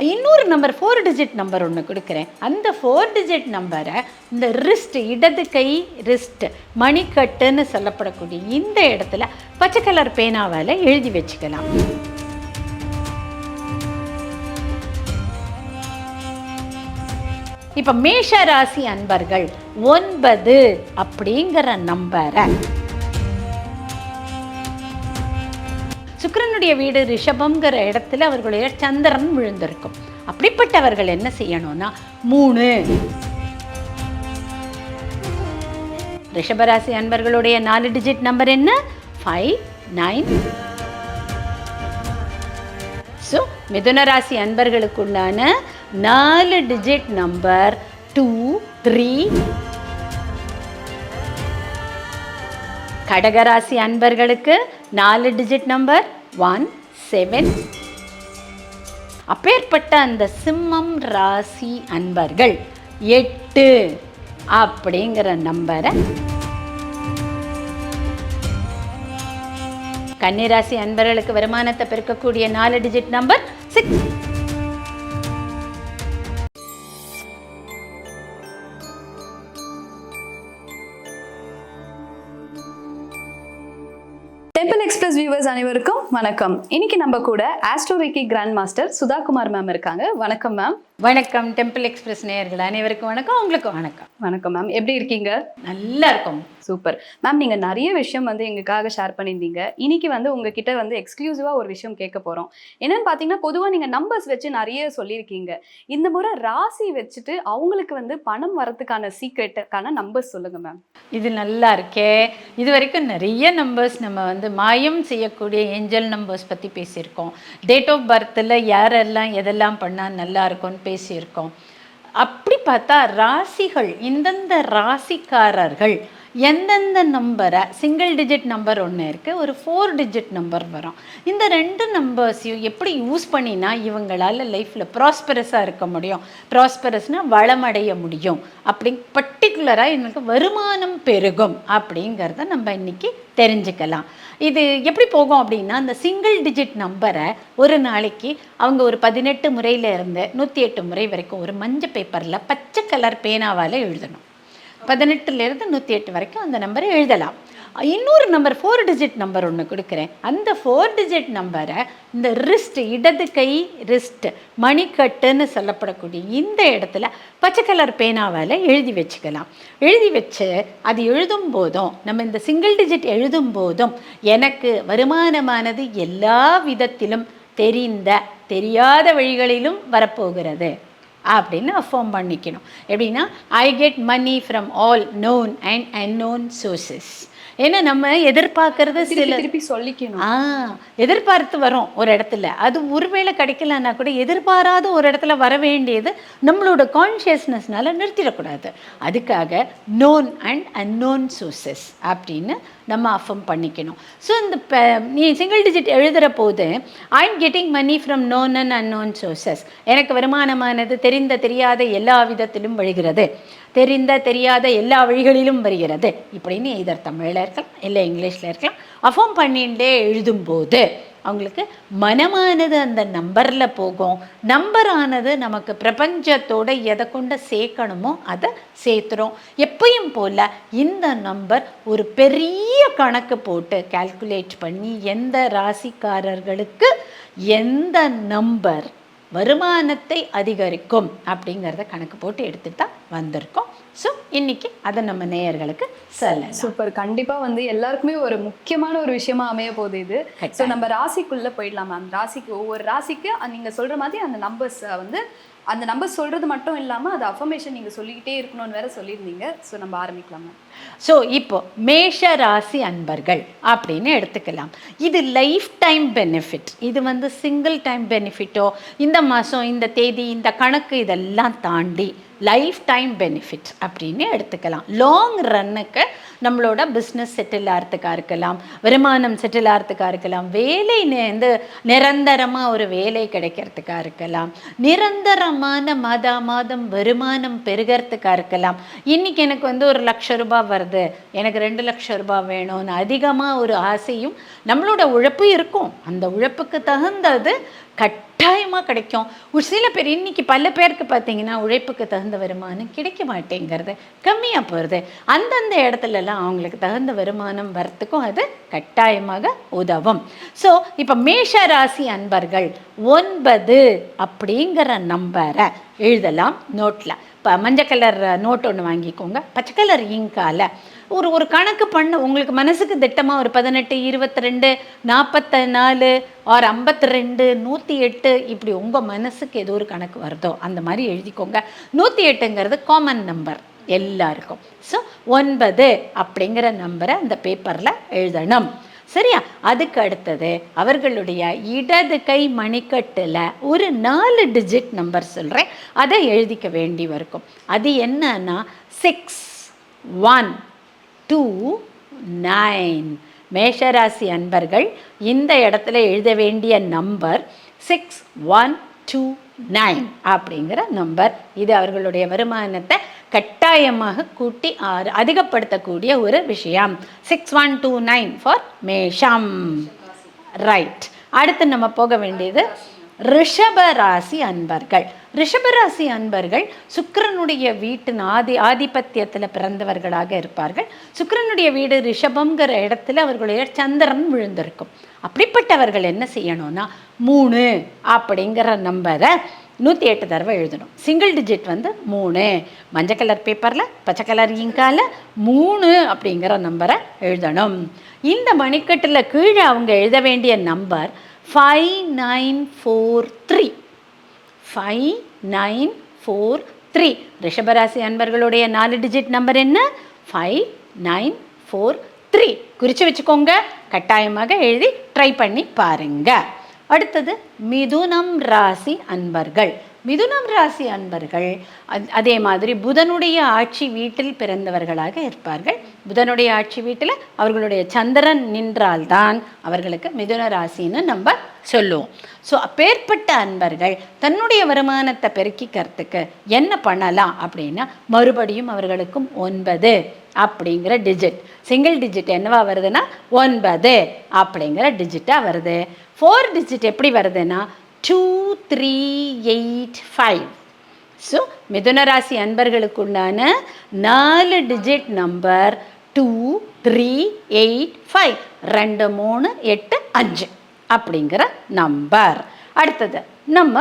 இன்னொரு number 4 digit number ஒன்று கொடுக்குறேன். அந்த 4 டிஜிட் நம்பரை இந்த ரிஸ்ட், இடது கை ரிஸ்ட் மணிக்கட்டுன்னு சொல்லப்படக்கூடிய இந்த இடத்துல பச்சை கலர் பேனாவால் எழுதி வச்சுக்கலாம். இப்போ மேஷ ராசி அன்பர்கள் 9 அப்படிங்கிற நம்பரை சுக்கிரனுடைய வீடு ரிஷபம்ங்கிற இடத்துல அவர்களுடைய சந்திரன் விழுந்திருக்கும். அப்படிப்பட்டவர்கள் என்ன செய்யணும்னா 3 ரிஷபராசி அன்பர்களுடைய 4 டிஜிட் நம்பர் என்ன? 5, 9. ஸோ மிதுன ராசி அன்பர்களுக்குண்டான 4 டிஜிட் நம்பர் 2, 3. கடகராசி அன்பர்களுக்கு 4 டிஜிட் நம்பர் 1, 7. அப்பேற்பட்ட அந்த சிம்மம் ராசி அன்பர்கள் 8 அப்படிங்கிற நம்பரை, கன்னிராசி அன்பர்களுக்கு வருமானத்தை பெருக்கக்கூடிய 4 digit number 6. Temple express viewers அனைவருக்கும் வணக்கம். இன்னைக்கு நம்ம கூட astro reiki grand master Sudhakumar ma'am இருக்காங்க. வணக்கம் மேம். வணக்கம். டெம்பிள் எக்ஸ்பிரஸ் நேயர்கள் அனைவருக்கும் வணக்கம். உங்களுக்கு வணக்கம். வணக்கம் மேம். எப்படி இருக்கீங்க? நல்லா இருக்கும். Super ma'am. நீங்க நிறைய விஷயம் எங்களுக்காக ஷேர் பண்ணியிருந்தீங்க. இன்னைக்கு உங்ககிட்ட எக்ஸ்க்ளூசிவா ஒரு விஷயம் கேட்க போறோம். என்னன்னு பாத்தீங்கன்னா, பொதுவா நீங்க நம்பர்ஸ் வச்சு நிறைய சொல்லியிருக்கீங்க. இந்த முறை ராசி வச்சுட்டு அவங்களுக்கு பணம் வரதுக்கான சீக்ரெட்டுக்கான நம்பர்ஸ் சொல்லுங்க மேம். இது நல்லா இருக்கே. இது வரைக்கும் நிறைய நம்பர்ஸ் நம்ம மாயம் செய்யக்கூடிய ஏஞ்சல் நம்பர்ஸ் பற்றி பேசியிருக்கோம். டேட் ஆஃப் பர்த்தில் யாரெல்லாம் எதெல்லாம் பண்ணால் நல்லா இருக்கும்னு பேசியிருக்கோம். அப்படி பார்த்தா ராசிகள், இந்தந்த ராசிக்காரர்கள் எந்தெந்த நம்பரை, சிங்கிள் டிஜிட் நம்பர் ஒன்று இருக்குது, ஒரு 4 டிஜிட் நம்பர் வரும். இந்த 2 நம்பர்ஸையும் எப்படி யூஸ் பண்ணினா இவங்களால் லைஃப்பில் ப்ராஸ்பரஸாக இருக்க முடியும், ப்ராஸ்பரஸ்னால் வளமடைய முடியும், அப்படி பர்டிகுலராக எனக்கு வருமானம் பெருகும் அப்படிங்கிறத நம்ம இன்றைக்கி தெரிஞ்சுக்கலாம். இது எப்படி போகும் அப்படின்னா, அந்த சிங்கிள் டிஜிட் நம்பரை ஒரு நாளைக்கு அவங்க ஒரு 18 முறையிலேருந்து 108 முறை வரைக்கும் ஒரு மஞ்சள் பேப்பரில் பச்சை கலர் பேனாவால் எழுதணும். 18லேருந்து 108 வரைக்கும் அந்த நம்பரை எழுதலாம். இன்னொரு நம்பர் 4 டிஜிட் நம்பர் ஒன்று கொடுக்குறேன். அந்த 4 டிஜிட் நம்பரை இந்த ரிஸ்ட், இடது கை ரிஸ்ட் மணிக்கட்டுன்னு சொல்லப்படக்கூடிய இந்த இடத்துல பச்சை கலர் பேனாவால் எழுதி வச்சுக்கலாம். எழுதி வச்சு அது எழுதும் போதும், நம்ம இந்த சிங்கிள் டிஜிட் எழுதும் போதும் எனக்கு வருமானமானது எல்லா விதத்திலும் தெரியாத வழிகளிலும் வரப்போகிறது அப்படின்னு அஃபார்ம் பண்ணிக்கணும். எப்படின்னா, I get money from all known and unknown sources. ஏன்னா நம்ம எதிர்பார்க்கறது திருப்பி சொல்லிக்கணும். எதிர்பார்த்து வரோம் ஒரு இடத்துல, அது ஒருவேளை கிடைக்கலன்னா கூட எதிர்பாராத ஒரு இடத்துல வர வேண்டியது நம்மளோட கான்ஷியஸ்னஸ்னால நிறுத்திடக்கூடாது. அதுக்காக நோன் அண்ட் அன்னோன் சோர்சஸ் அப்படின்னு நம்ம அஃபார்ம் பண்ணிக்கணும். ஸோ இந்த நீ சிங்கிள் டிஜிட் எழுதுகிற போது I am getting money from known and unknown sources, எனக்கு வருமானமானது தெரியாத எல்லா விதத்திலும் வருகிறது, தெரியாத எல்லா வழிகளிலும் வருகிறது இப்படின்னு இதர் தமிழில் இருக்கலாம், இல்லை இங்கிலீஷில் இருக்கலாம். அஃபார்ம் பண்ணிகிட்டே எழுதும்போது அவங்களுக்கு மனமானது அந்த நம்பரில் போகும். நம்பரானது நமக்கு பிரபஞ்சத்தோடு எதை கொண்டு சேர்க்கணுமோ அதை சேர்த்துரும். எப்பயும் போல் இந்த நம்பர் ஒரு பெரிய கணக்கு போட்டு கால்குலேட் பண்ணி எந்த ராசிக்காரர்களுக்கு எந்த நம்பர் வருமானத்தை அதிகரிக்கும் அப்படிங்கிறத கணக்கு போட்டு எடுத்துட்டு தான் வந்திருக்கோம். ஸோ இன்னைக்கு அதை நம்ம நேயர்களுக்கு சொல்லலாம். சூப்பர். கண்டிப்பாக எல்லாருக்குமே ஒரு முக்கியமான ஒரு விஷயமா அமைய போகுது இது. ஸோ நம்ம ராசிக்குள்ளே போயிடலாம் மேம். ராசிக்கு ஒவ்வொரு ராசிக்கு நீங்கள் சொல்கிற மாதிரி அந்த நம்பர்ஸ் அந்த நம்பர் சொல்கிறது மட்டும் இல்லாமல் அது அஃபர்மேஷன் நீங்கள் சொல்லிக்கிட்டே இருக்கணும்னு வேற சொல்லியிருந்தீங்க. ஸோ நம்ம ஆரம்பிக்கலாம் மேம். ஸோ இப்போ மேஷ ராசி அன்பர்கள் அப்படின்னு எடுத்துக்கலாம். இது லைஃப் டைம் பெனிஃபிட். இது சிங்கிள் டைம் பெனிஃபிட்டோ, இந்த மாதம் இந்த தேதி இந்த கணக்கு இதெல்லாம் தாண்டி லைஃப் டைம் பெனிஃபிட் அப்படின்னு எடுத்துக்கலாம். லாங் ரன்னுக்கு நம்மளோட பிஸ்னஸ் செட்டில் ஆகிறதுக்காக இருக்கலாம், வருமானம் செட்டில் ஆகிறதுக்காக இருக்கலாம், வேலை நிரந்தரமாக ஒரு வேலை கிடைக்கிறதுக்காக இருக்கலாம், நிரந்தரமான மாதம் வருமானம் பெருகிறதுக்காக இருக்கலாம். இன்றைக்கி எனக்கு 1 லட்சம் ரூபாய் வருது, எனக்கு 2 லட்சம் ரூபாய் வேணும்னு அதிகமாக ஒரு ஆசையும் நம்மளோட உழைப்பு இருக்கும். அந்த உழைப்புக்கு தகுந்தது கட்டாயமாக கிடைக்கும். ஒரு சில பேர் இன்றைக்கி பல பேருக்கு பார்த்தீங்கன்னா உழைப்புக்கு தகுந்த வருமானம் கிடைக்க மாட்டேங்கிறது, கம்மியாக போகிறது. அந்தந்த இடத்துலலாம் அவங்களுக்கு தகுந்த வருமானம் வரத்துக்கும் அது கட்டாயமாக உதவும். ஸோ இப்போ மேஷ ராசி அன்பர்கள் 9 அப்படிங்கிற நம்பரை எழுதலாம் நோட்டில். இப்போ மஞ்சள் கலர் நோட் ஒன்று வாங்கிக்கோங்க, பச்சை கலர் இங்கால் ஒரு கணக்கு பண்ண உங்களுக்கு மனசுக்கு திட்டமாக ஒரு 18, 22, 44 ஆர் 52, 108 இப்படி உங்கள் மனசுக்கு ஏதோ ஒரு கணக்கு வருதோ அந்த மாதிரி எழுதிக்கோங்க. 108ங்கிறது காமன் நம்பர் எல்லாருக்கும். ஸோ 9 அப்படிங்கிற நம்பரை அந்த பேப்பரில் எழுதணும். சரியா? அதுக்கு அடுத்தது அவர்களுடைய இடது கை மணிக்கட்டில் ஒரு 4 டிஜிட் நம்பர் சொல்கிறேன், அதை எழுதிக்க வேண்டி இருக்கும். அது என்னன்னா 619. மேஷராசி அன்பர்கள் இந்த இடத்துல எழுத வேண்டிய நம்பர் 6129 அப்படிங்கிற நம்பர். இது அவர்களுடைய வருமானத்தை கட்டாயமாக கூட்டி அதிகப்படுத்தக்கூடிய ஒரு விஷயம். 6129 ஃபார் மேஷம். ரைட். அடுத்து நம்ம போக வேண்டியது ரிஷபராசி அன்பர்கள். ரிஷபராசி அன்பர்கள் சுக்கிரனுடைய வீட்டின் ஆதிபத்தியத்தில் பிறந்தவர்களாக இருப்பார்கள். சுக்கிரனுடைய வீடு ரிஷபம்ங்கிற இடத்துல அவர்களுடைய சந்திரன் விழுந்திருக்கும். அப்படிப்பட்டவர்கள் என்ன செய்யணும்னா 3 அப்படிங்கிற நம்பரை 108 தடவை எழுதணும். Single digit 3. மஞ்சள் கலர் பேப்பரில் பச்சை கலர் இங்கால 3 அப்படிங்கிற நம்பரை எழுதணும். இந்த மணிக்கட்டில் கீழே அவங்க எழுத வேண்டிய நம்பர் 5943. 5943. ரிஷபராசி அன்பர்களுடைய 4 டிஜிட் நம்பர் என்ன? 5943. குறித்து வச்சுக்கோங்க, கட்டாயமாக எழுதி ட்ரை பண்ணி பாருங்க. அடுத்தது மிதுனம் ராசி அன்பர்கள். மிதுனம் ராசி அன்பர்கள் அதே மாதிரி புதனுடைய ஆட்சி வீட்டில் பிறந்தவர்களாக இருப்பார்கள். புதனுடைய ஆட்சி வீட்டில் அவர்களுடைய சந்திரன் நின்றால்தான் அவர்களுக்கு மிதுன ராசின்னு நம்ம சொல்லுவோம். ஸோ அப்பேற்பட்ட அன்பர்கள் தன்னுடைய வருமானத்தை பெருக்கிக்கிறதுக்கு என்ன பண்ணலாம் அப்படின்னா, மறுபடியும் அவர்களுக்கும் 9 அப்படிங்கிற டிஜிட், சிங்கிள் டிஜிட் என்னவா வருதுன்னா 9 அப்படிங்கிற டிஜிட்டாக வருது. 4 டிஜிட் எப்படி வருதுன்னா 2385. ஸோ மிதுனராசி அன்பர்களுக்குண்டான 4 டிஜிட் நம்பர் 2385, 2385 அப்படிங்கிற நம்பர். அடுத்தது நம்ம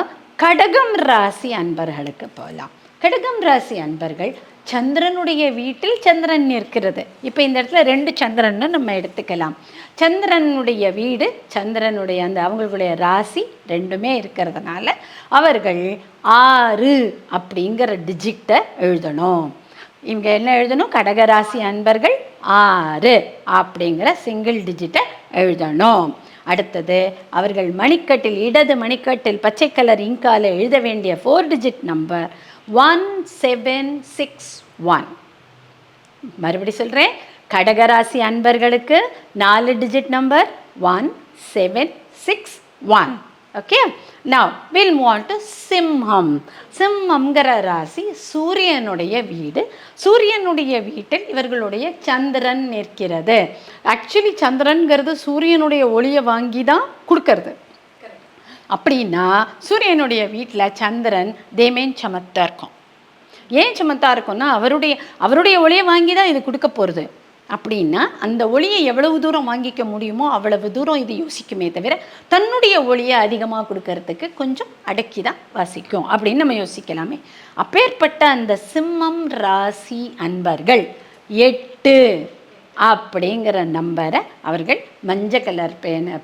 கடகம் ராசி அன்பர்களுக்கு போகலாம். கடகம் ராசி அன்பர்கள் சந்திரனுடைய வீட்டில் சந்திரன் இருக்கிறது. இப்போ இந்த இடத்துல 2 சந்திரன்னு நம்ம எடுத்துக்கலாம். சந்திரனுடைய வீடு, சந்திரனுடைய அந்த அவங்களுடைய ராசி ரெண்டுமே இருக்கிறதுனால அவர்கள் 6 அப்படிங்கிற டிஜிட்டை எழுதணும். இவங்க என்ன எழுதணும்? கடகராசி அன்பர்கள் 6 அப்படிங்கிற சிங்கிள் டிஜிட்டை எழுதணும். அடுத்தது அவர்கள் மணிக்கட்டில், இடது மணிக்கட்டில் பச்சை கலர் இங்கால எழுத வேண்டிய 4 டிஜிட் நம்பர் 1761. மறுபடி சொல்கிறேன், கடகராசி அன்பர்களுக்கு 4 digit number 1761. Okay, now will move on to சிம்மம். சிம்மம்ங்கிற ராசி சூரியனுடைய வீடு. சூரியனுடைய வீட்டில் இவர்களுடைய சந்திரன் நிற்கிறது. ஆக்சுவலி சந்திரன்கிறது சூரியனுடைய ஒளியை வாங்கி தான் கொடுக்கறது. அப்படின்னா சூரியனுடைய வீட்டில் சந்திரன் தேமேன் சமத்தாக இருக்கும். ஏன் சமத்தாக இருக்கும்னா அவருடைய ஒளியை வாங்கி தான் இது கொடுக்க போகிறது. அப்படின்னா அந்த ஒளியை எவ்வளவு தூரம் வாங்கிக்க முடியுமோ அவ்வளவு தூரம் இது யோசிக்குமே தவிர தன்னுடைய ஒளியை அதிகமாக கொடுக்கறதுக்கு கொஞ்சம் அடக்கி தான் வாசிக்கும் அப்படின்னு நம்ம யோசிக்கலாமே. அப்பேற்பட்ட அந்த சிம்மம் ராசி அன்பர்கள் 8 அப்படிங்கிற நம்பரை அவர்கள் மஞ்சள் கலர்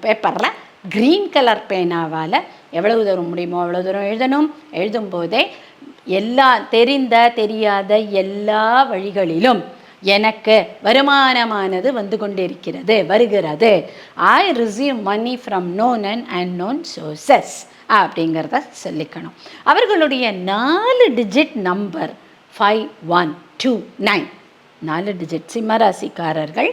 பேப்பரில் க்ரீன் கலர் பேனாவால் எவ்வளவு தூரம் முடியுமோ அவ்வளோ தூரம் எழுதணும். எழுதும்போதே தெரியாத எல்லா வழிகளிலும் எனக்கு வருமானமானது வந்து கொண்டிருக்கிறது, வருகிறது. I receive money from known and unknown sources அப்படிங்கிறத சொல்லிக்கணும். அவர்களுடைய 4 டிஜிட் நம்பர் 5129. 4 டிஜிட் சிம்மராசிக்காரர்கள்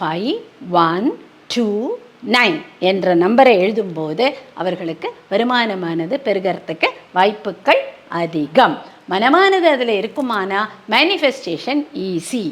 5129 என்ற நம்பரை எழுதும்போது அவர்களுக்கு வருமானமானது பெருகிறதுக்கு வாய்ப்புகள் அதிகம். மனமானது அதில் இருக்குமானா மேனிஃபெஸ்டேஷன் ஈஸி.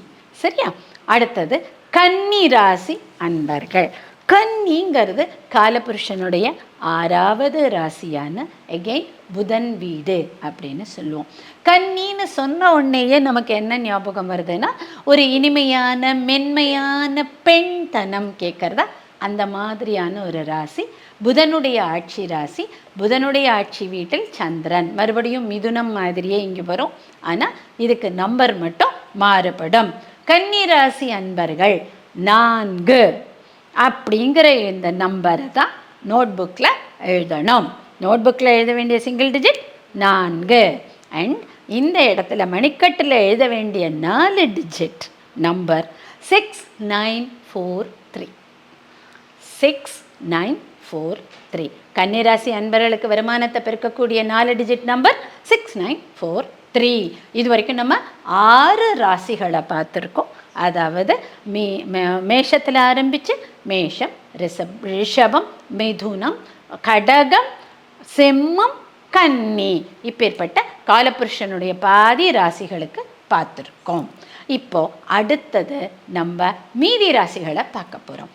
சரியா? அடுத்தது கன்னி ராசி அன்பர்கள். கன்னிங்கிறது காலபுருஷனுடைய 6வது ராசியான எகெயின் புதன் வீடு அப்படின்னு சொல்லுவோம். கன்னின்னு சொன்ன உடனேயே நமக்கு என்ன ஞாபகம் வருதுன்னா, ஒரு இனிமையான மென்மையான பெண்தனம் கேட்குறதா, அந்த மாதிரியான ஒரு ராசி. புதனுடைய ஆட்சி ராசி. புதனுடைய ஆட்சி வீட்டில் சந்திரன். மறுபடியும் மிதுனம் மாதிரியே இங்கே வரும், ஆனால் இதுக்கு நம்பர் மட்டும் மாறுபடும். கன்னி ராசி அன்பர்கள் 4 அப்படிங்கிற இந்த நம்பரை தான் நோட்புக்கில் எழுதணும். நோட்புக்கில் எழுத வேண்டிய சிங்கிள் டிஜிட் 4. அண்ட் இந்த இடத்துல மணிக்கட்டில் எழுத வேண்டிய 4 டிஜிட் நம்பர் 6943. 6943. கன்னிராசி அன்பர்களுக்கு வருமானத்தை பெருக்கக்கூடிய 4 டிஜிட் நம்பர் 6943. இது வரைக்கும் நம்ம 6 ராசிகளை பார்த்துருக்கோம். அதாவது மேஷத்தில் ஆரம்பித்து மேஷம், ரிஷபம், மிதுனம், கடகம், சிம்மம், கன்னி, இப்பேற்பட்ட காலபுருஷனுடைய பாதி ராசிகளுக்கு பார்த்துருக்கோம். இப்போ அடுத்தது நம்ம மீதி ராசிகளை பார்க்க போகிறோம்.